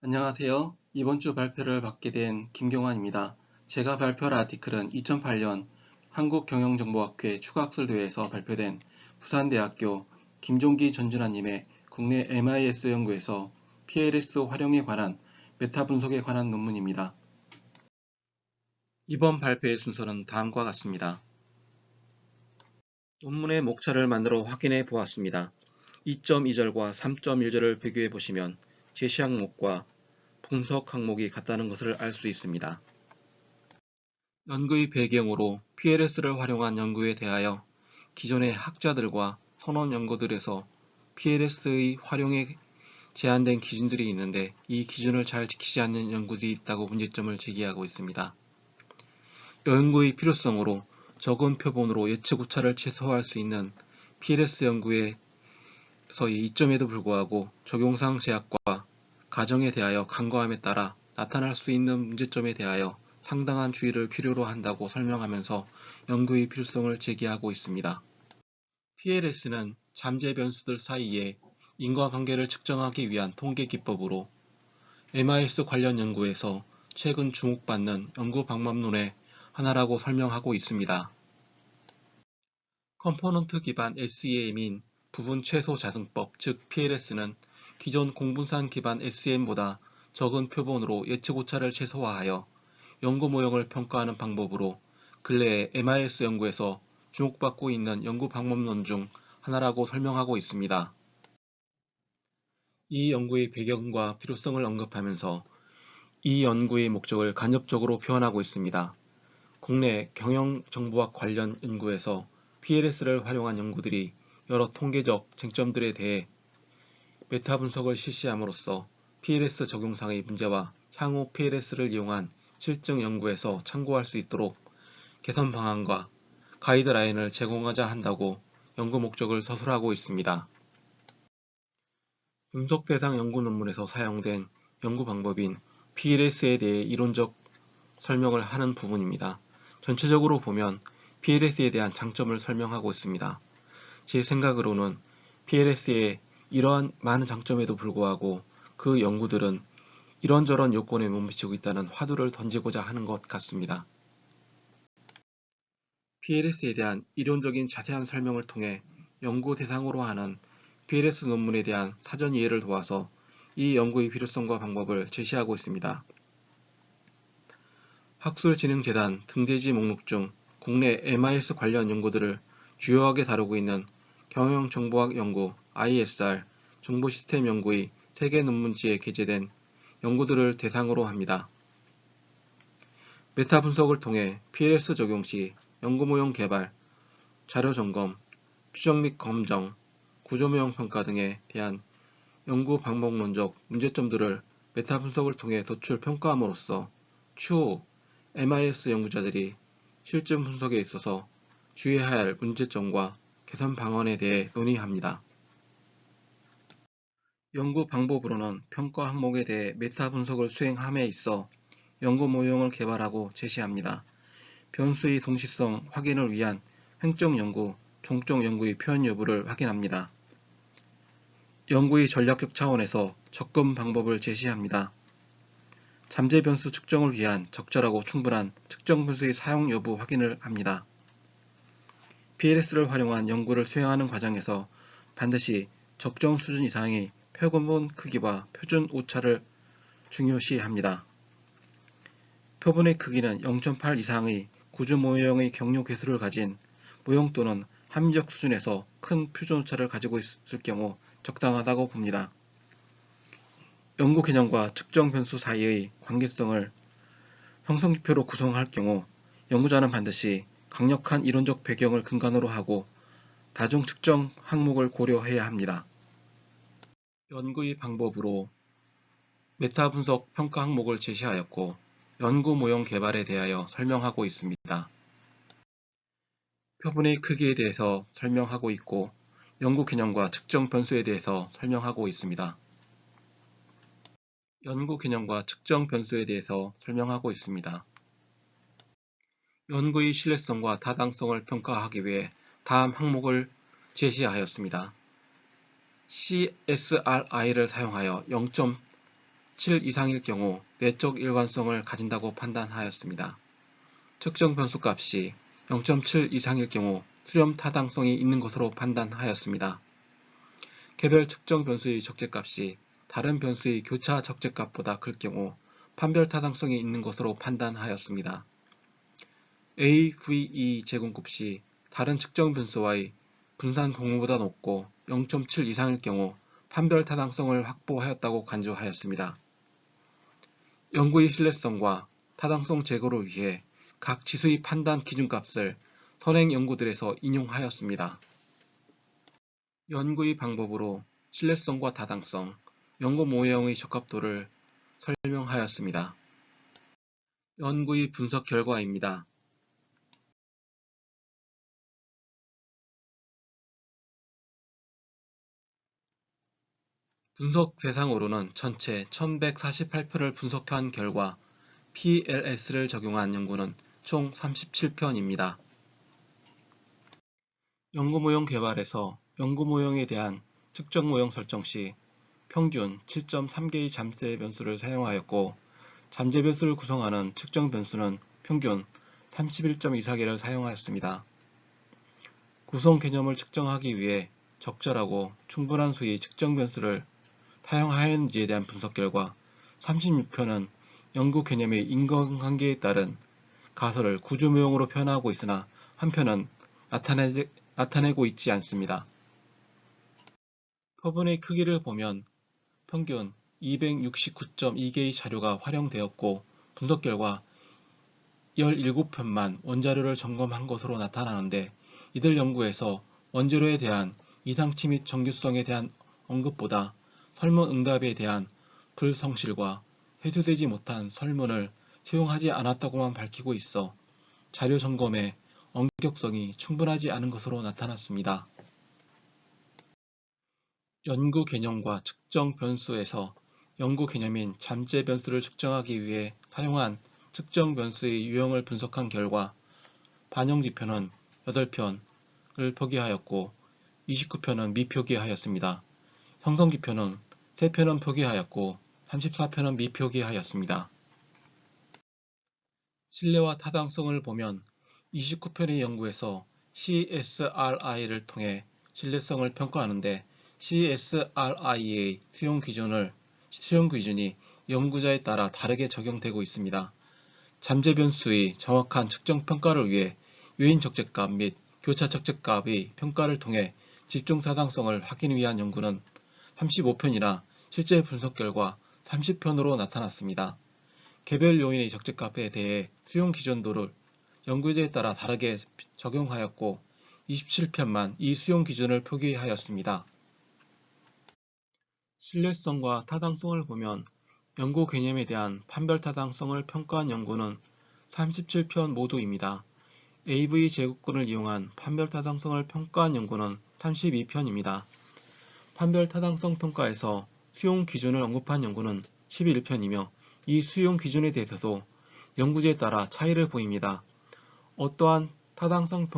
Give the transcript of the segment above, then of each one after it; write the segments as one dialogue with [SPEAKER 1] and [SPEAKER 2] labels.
[SPEAKER 1] 안녕하세요. 이번 주 발표를 받게 된 김경환입니다. 제가 발표할 아티클은 2008년 한국경영정보학회 추가학술대회에서 발표된 부산대학교 김종기 전준하님의 국내 MIS 연구에서 PLS 활용에 관한 메타 분석에 관한 논문입니다. 이번 발표의 순서는 다음과 같습니다. 논문의 목차를 만들어 확인해 보았습니다. 2.2절과 3.1절을 비교해 보시면 제시 항목과 분석 항목이 같다는 것을 알 수 있습니다. 연구의 배경으로 PLS를 활용한 연구에 대하여 기존의 학자들과 선원 연구들에서 PLS의 활용에 제한된 기준들이 있는데 이 기준을 잘 지키지 않는 연구들이 있다고 문제점을 제기하고 있습니다. 연구의 필요성으로 적은 표본으로 예측 오차를 최소화할 수 있는 PLS 연구에서의 이점에도 불구하고 적용상 제약과 가정에 대하여 간과함에 따라 나타날 수 있는 문제점에 대하여 상당한 주의를 필요로 한다고 설명하면서 연구의 필요성을 제기하고 있습니다. PLS는 잠재 변수들 사이의 인과관계를 측정하기 위한 통계 기법으로 MIS 관련 연구에서 최근 주목받는 연구 방법론의 하나라고 설명하고 있습니다. 컴포넌트 기반 SEM인 부분 최소 자승법 즉 PLS는 기존 공분산 기반 SEM보다 적은 표본으로 예측 오차를 최소화하여 연구 모형을 평가하는 방법으로 근래에 MIS 연구에서 주목받고 있는 연구 방법론 중 하나라고 설명하고 있습니다. 이 연구의 배경과 필요성을 언급하면서 이 연구의 목적을 간접적으로 표현하고 있습니다. 국내 경영정보학 관련 연구에서 PLS를 활용한 연구들이 여러 통계적 쟁점들에 대해 메타 분석을 실시함으로써 PLS 적용상의 문제와 향후 PLS를 이용한 실증 연구에서 참고할 수 있도록 개선 방안과 가이드라인을 제공하자 한다고 연구 목적을 서술하고 있습니다. 분석 대상 연구 논문에서 사용된 연구 방법인 PLS에 대해 이론적 설명을 하는 부분입니다. 전체적으로 보면 PLS에 대한 장점을 설명하고 있습니다. 제 생각으로는 PLS의 이러한 많은 장점에도 불구하고 그 연구들은 이런저런 요건에 못 미치고 있다는 화두를 던지고자 하는 것 같습니다. PLS에 대한 이론적인 자세한 설명을 통해 연구 대상으로 하는 PLS 논문에 대한 사전 이해를 도와서 이 연구의 필요성과 방법을 제시하고 있습니다. 학술진흥재단 등재지 목록 중 국내 MIS 관련 연구들을 주요하게 다루고 있는 경영정보학 연구 ISR 정보시스템 연구의 세계 논문지에 게재된 연구들을 대상으로 합니다. 메타 분석을 통해 PLS 적용 시 연구 모형 개발, 자료 점검, 추정 및 검정, 구조 모형 평가 등에 대한 연구 방법론적 문제점들을 메타 분석을 통해 도출 평가함으로써 추후 MIS 연구자들이 실증 분석에 있어서 주의해야 할 문제점과 개선 방안에 대해 논의합니다. 연구 방법으로는 평가 항목에 대해 메타 분석을 수행함에 있어 연구 모형을 개발하고 제시합니다. 변수의 동시성 확인을 위한 횡적 연구, 종적 연구의 표현 여부를 확인합니다. 연구의 전략적 차원에서 접근 방법을 제시합니다. 잠재 변수 측정을 위한 적절하고 충분한 측정 변수의 사용 여부 확인을 합니다. PLS를 활용한 연구를 수행하는 과정에서 반드시 적정 수준 이상의 표본 크기와 표준 오차를 중요시합니다. 표본의 크기는 0.8 이상의 구조 모형의 경료 개수를 가진 모형 또는 합리적 수준에서 큰 표준 오차를 가지고 있을 경우 적당하다고 봅니다. 연구 개념과 측정 변수 사이의 관계성을 형성지표로 구성할 경우 연구자는 반드시 강력한 이론적 배경을 근간으로 하고 다중 측정 항목을 고려해야 합니다. 연구의 방법으로 메타 분석 평가 항목을 제시하였고 연구 모형 개발에 대하여 설명하고 있습니다. 표본의 크기에 대해서 설명하고 있고 연구 개념과 측정 변수에 대해서 설명하고 있습니다. 연구 개념과 측정 변수에 대해서 설명하고 있습니다. 연구의 신뢰성과 타당성을 평가하기 위해 다음 항목을 제시하였습니다. CSRI를 사용하여 37 이상일 경우 내적 일관성을 가진다고 판단하였습니다. 측정 변수값이 0.7 이상일 경우 수렴 타당성이 있는 것으로 판단하였습니다. 개별 측정 변수의 적재값이 다른 변수의 교차 적재값보다 클 경우 판별 타당성이 있는 것으로 판단하였습니다. AVE 제공값이 다른 측정 변수와의 분산 동호보다 높고 0.7 이상일 경우 판별 타당성을 확보하였다고 간주하였습니다. 연구의 신뢰성과 타당성 제고를 위해 각 지수의 판단 기준값을 선행 연구들에서 인용하였습니다. 연구의 방법으로 신뢰성과 타당성, 연구 모형의 적합도를 설명하였습니다. 연구의 분석 결과입니다. 분석 대상으로는 전체 1148편을 분석한 결과 PLS를 적용한 연구는 총 37편입니다. 연구 모형 개발에서 연구 모형에 대한 측정 모형 설정 시 평균 7.3개의 잠재 변수를 사용하였고, 잠재 변수를 구성하는 측정 변수는 평균 31.24개를 사용하였습니다. 구성 개념을 측정하기 위해 적절하고 충분한 수의 측정 변수를 사용하였는지에 대한 분석 결과 36편은 연구 개념의 인과관계에 따른 가설을 구조모형으로 표현하고 있으나 한편은 나타내고 있지 않습니다. 표본의 크기를 보면 평균 269.2개의 자료가 활용되었고, 분석 결과 17편만 원자료를 점검한 것으로 나타나는데, 이들 연구에서 원자료에 대한 이상치 및 정규성에 대한 언급보다 설문 응답에 대한 불성실과 회수되지 못한 설문을 채용하지 않았다고만 밝히고 있어 자료 점검의 엄격성이 충분하지 않은 것으로 나타났습니다. 연구 개념과 측정 변수에서 연구 개념인 잠재 변수를 측정하기 위해 사용한 측정 변수의 유형을 분석한 결과 반영지표는 8편을 표기하였고 29편은 미표기하였습니다. 형성지표는 3편은 표기하였고 34편은 미표기하였습니다. 신뢰와 타당성을 보면 29편의 연구에서 CSRI를 통해 신뢰성을 평가하는데, CSRI의 수용 기준이 연구자에 따라 다르게 적용되고 있습니다. 잠재 변수의 정확한 측정 평가를 위해 요인 적재값 및 교차 적재값의 평가를 통해 집중 타당성을 확인 위한 연구는 35편이나 실제 분석 결과 30편으로 나타났습니다. 개별 요인의 적재값에 대해 수용 기준도를 연구자에 따라 다르게 적용하였고 27편만 이 수용 기준을 표기하였습니다. 신뢰성과 타당성을 보면 연구 개념에 대한 판별 타당성을 평가한 연구는 37편 모두입니다. AV 제곱근을 이용한 판별 타당성을 평가한 연구는 32편입니다. 판별 타당성 평가에서 수용 기준을 언급한 연구는 11편이며 이 수용 기준에 대해서도 연구자에 따라 차이를 보입니다. 어떠한 타당성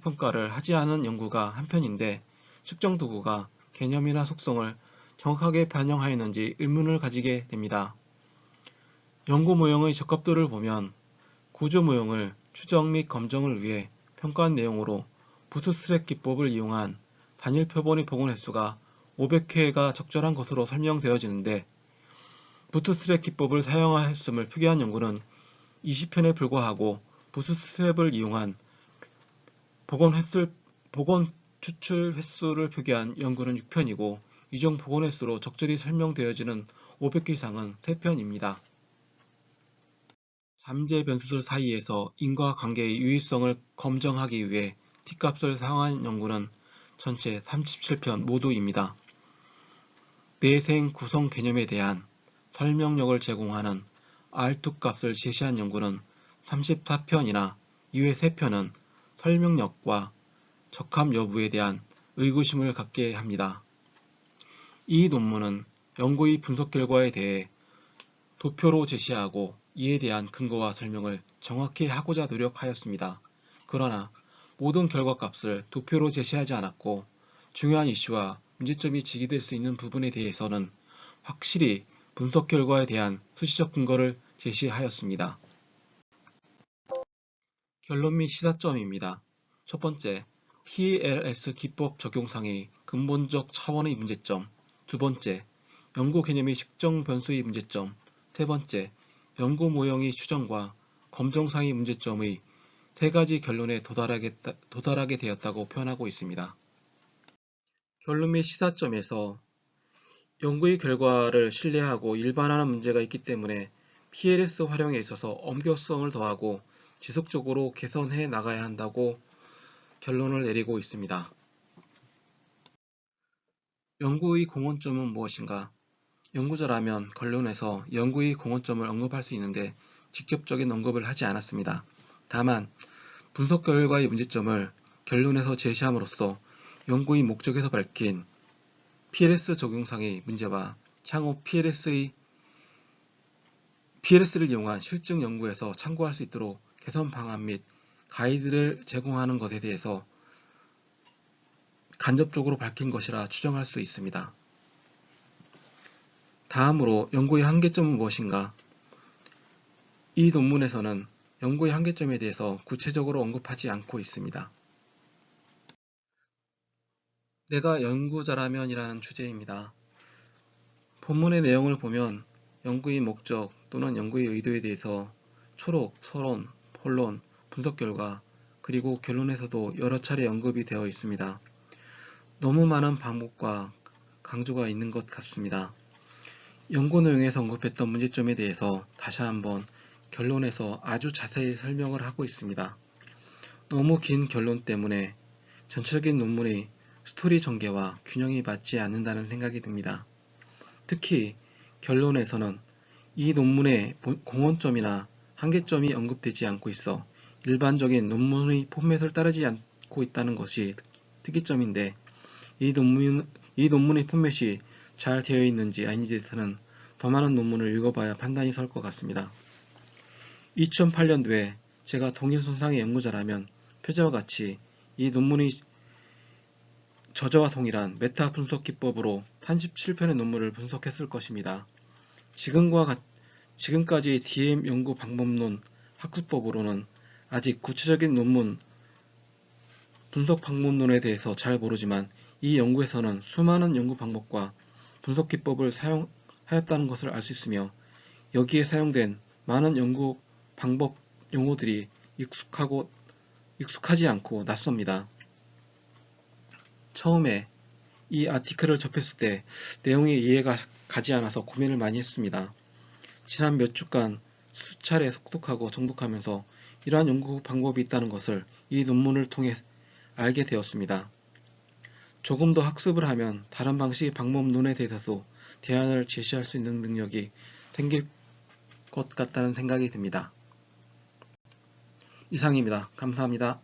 [SPEAKER 1] 평가를 하지 않은 연구가 한 편인데, 측정 도구가 개념이나 속성을 정확하게 반영하였는지 의문을 가지게 됩니다. 연구 모형의 적합도를 보면 구조 모형을 추정 및 검정을 위해 평가한 내용으로 부트스트랩 기법을 이용한 단일 표본의 복원 횟수가 500회가 적절한 것으로 설명되어지는데, 부트스트랩 기법을 사용하였음을 표기한 연구는 20편에 불과하고 부트스트랩을 이용한 복원 추출 횟수를 표기한 연구는 6편이고 이종 복원 횟수로 적절히 설명되어지는 500개 이상은 3편입니다. 잠재 변수들 사이에서 인과관계의 유의성을 검증하기 위해 t값을 사용한 연구는 전체 37편 모두입니다. 내생 구성 개념에 대한 설명력을 제공하는 R2 값을 제시한 연구는 34편이나 이외 3편은 설명력과 적합 여부에 대한 의구심을 갖게 합니다. 이 논문은 연구의 분석 결과에 대해 도표로 제시하고 이에 대한 근거와 설명을 정확히 하고자 노력하였습니다. 그러나 모든 결과값을 도표로 제시하지 않았고 중요한 이슈와 문제점이 제기될 수 있는 부분에 대해서는 확실히 분석 결과에 대한 수시적 근거를 제시하였습니다. 결론 및 시사점입니다. 첫 번째, TLS 기법 적용상의 근본적 차원의 문제점. 두 번째, 연구 개념의 측정 변수의 문제점. 세 번째, 연구 모형의 추정과 검정상의 문제점의 세 가지 결론에 도달하게 되었다고 표현하고 있습니다. 결론 및 시사점에서 연구의 결과를 신뢰하고 일반화하는 문제가 있기 때문에 PLS 활용에 있어서 엄격성을 더하고 지속적으로 개선해 나가야 한다고 결론을 내리고 있습니다. 연구의 공헌점은 무엇인가? 연구자라면 결론에서 연구의 공헌점을 언급할 수 있는데 직접적인 언급을 하지 않았습니다. 다만 분석 결과의 문제점을 결론에서 제시함으로써 연구의 목적에서 밝힌 PLS 적용상의 문제와 향후 PLS를 이용한 실증 연구에서 참고할 수 있도록 개선 방안 및 가이드를 제공하는 것에 대해서 간접적으로 밝힌 것이라 추정할 수 있습니다. 다음으로 연구의 한계점은 무엇인가? 이 논문에서는 연구의 한계점에 대해서 구체적으로 언급하지 않고 있습니다. 내가 연구자라면 이라는 주제입니다. 본문의 내용을 보면 연구의 목적 또는 연구의 의도에 대해서 초록, 서론, 본론, 분석 결과, 그리고 결론에서도 여러 차례 언급이 되어 있습니다. 너무 많은 반복과 강조가 있는 것 같습니다. 연구 내용에서 언급했던 문제점에 대해서 다시 한번 결론에서 아주 자세히 설명을 하고 있습니다. 너무 긴 결론 때문에 전체적인 논문의 스토리 전개와 균형이 맞지 않는다는 생각이 듭니다. 특히 결론에서는 이 논문의 공헌점이나 한계점이 언급되지 않고 있어 일반적인 논문의 포맷을 따르지 않고 있다는 것이 특이점인데 이 논문의 포맷이 잘 되어 있는지 아닌지에 대해서는 더 많은 논문을 읽어봐야 판단이 설 것 같습니다. 2008년도에 제가 동일선상의 연구자라면 표제와 같이 이 논문의 저자와 동일한 메타 분석 기법으로 37편의 논문을 분석했을 것입니다. 지금까지의 DM 연구 방법론 학습법으로는 아직 구체적인 논문 분석 방법론에 대해서 잘 모르지만 이 연구에서는 수많은 연구 방법과 분석 기법을 사용하였다는 것을 알 수 있으며 여기에 사용된 많은 연구 방법 용어들이 익숙하지 않고 낯섭니다. 처음에 이 아티클을 접했을 때 내용이 이해가 가지 않아서 고민을 많이 했습니다. 지난 몇 주간 수차례 속독하고 정독하면서 이러한 연구 방법이 있다는 것을 이 논문을 통해 알게 되었습니다. 조금 더 학습을 하면 다른 방식의 방법론에 대해서도 대안을 제시할 수 있는 능력이 생길 것 같다는 생각이 듭니다. 이상입니다. 감사합니다.